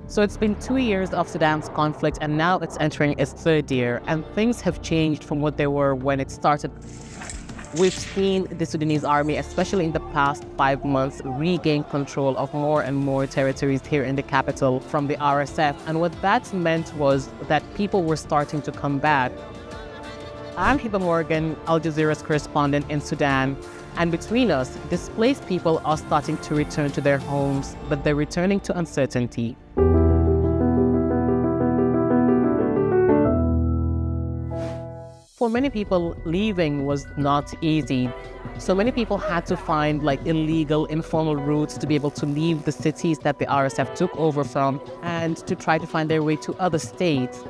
So it's been 2 years of Sudan's conflict, and now it's entering its third year, and things have changed from what they were when it started. We've seen the Sudanese army, especially in the past 5 months, regain control of more and more territories here in the capital from the RSF. And what that meant was that people were starting to come back. I'm Hiba Morgan, Al Jazeera's correspondent in Sudan. And between us, displaced people are starting to return to their homes, but they're returning to uncertainty. For many people, leaving was not easy. So many people had to find illegal, informal routes to be able to leave the cities that the RSF took over from and to try to find their way to other states.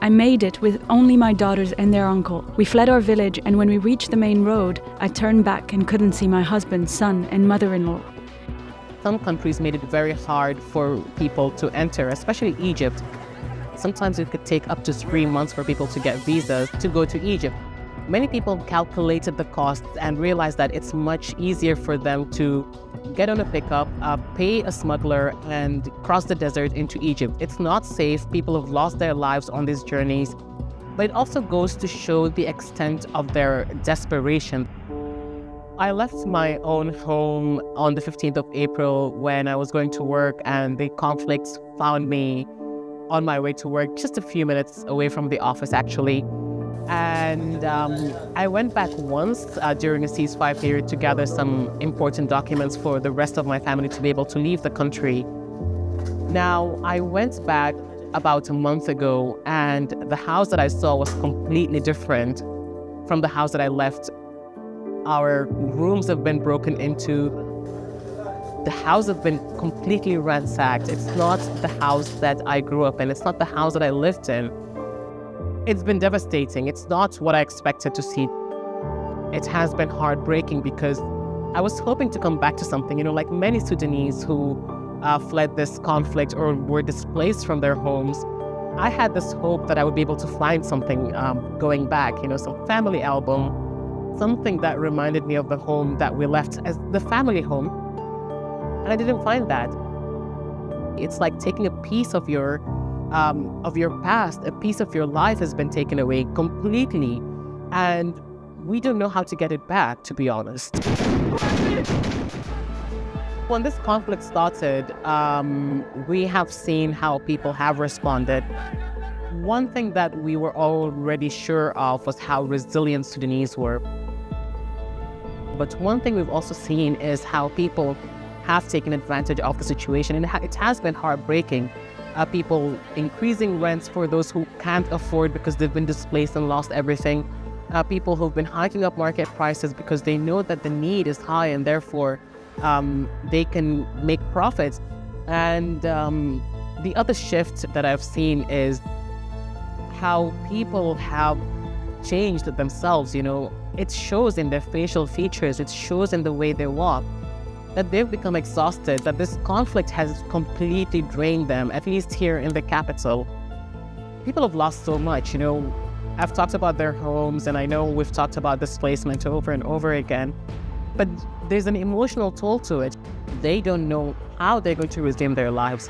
I made it with only my daughters and their uncle. We fled our village, and when we reached the main road, I turned back and couldn't see my husband, son, and mother-in-law. Some countries made it very hard for people to enter, especially Egypt. Sometimes it could take up to 3 months for people to get visas to go to Egypt. Many people calculated the costs and realized that it's much easier for them to get on a pickup, pay a smuggler, and cross the desert into Egypt. It's not safe. People have lost their lives on these journeys. But it also goes to show the extent of their desperation. I left my own home on the 15th of April when I was going to work, and the conflicts found me on my way to work, just a few minutes away from the office, actually. And I went back once during a ceasefire period to gather some important documents for the rest of my family to be able to leave the country. Now, I went back about a month ago, and the house that I saw was completely different from the house that I left. Our rooms have been broken into. The house has been completely ransacked. It's not the house that I grew up in. It's not the house that I lived in. It's been devastating. It's not what I expected to see. It has been heartbreaking because I was hoping to come back to something, like many Sudanese who fled this conflict or were displaced from their homes. I had this hope that I would be able to find something going back, some family album, something that reminded me of the home that we left as the family home. And I didn't find that. It's like taking a piece of your past, a piece of your life has been taken away completely, and we don't know how to get it back, to be honest. When this conflict started, we have seen how people have responded. One thing that we were already sure of was how resilient Sudanese were. But one thing we've also seen is how people have taken advantage of the situation, and it has been heartbreaking. People increasing rents for those who can't afford because they've been displaced and lost everything. People who've been hiking up market prices because they know that the need is high and therefore they can make profits. And the other shift that I've seen is how people have changed themselves. It shows in their facial features, it shows in the way they walk, that they've become exhausted, that this conflict has completely drained them, at least here in the capital. People have lost so much, I've talked about their homes, and I know we've talked about displacement over and over again, but there's an emotional toll to it. They don't know how they're going to resume their lives.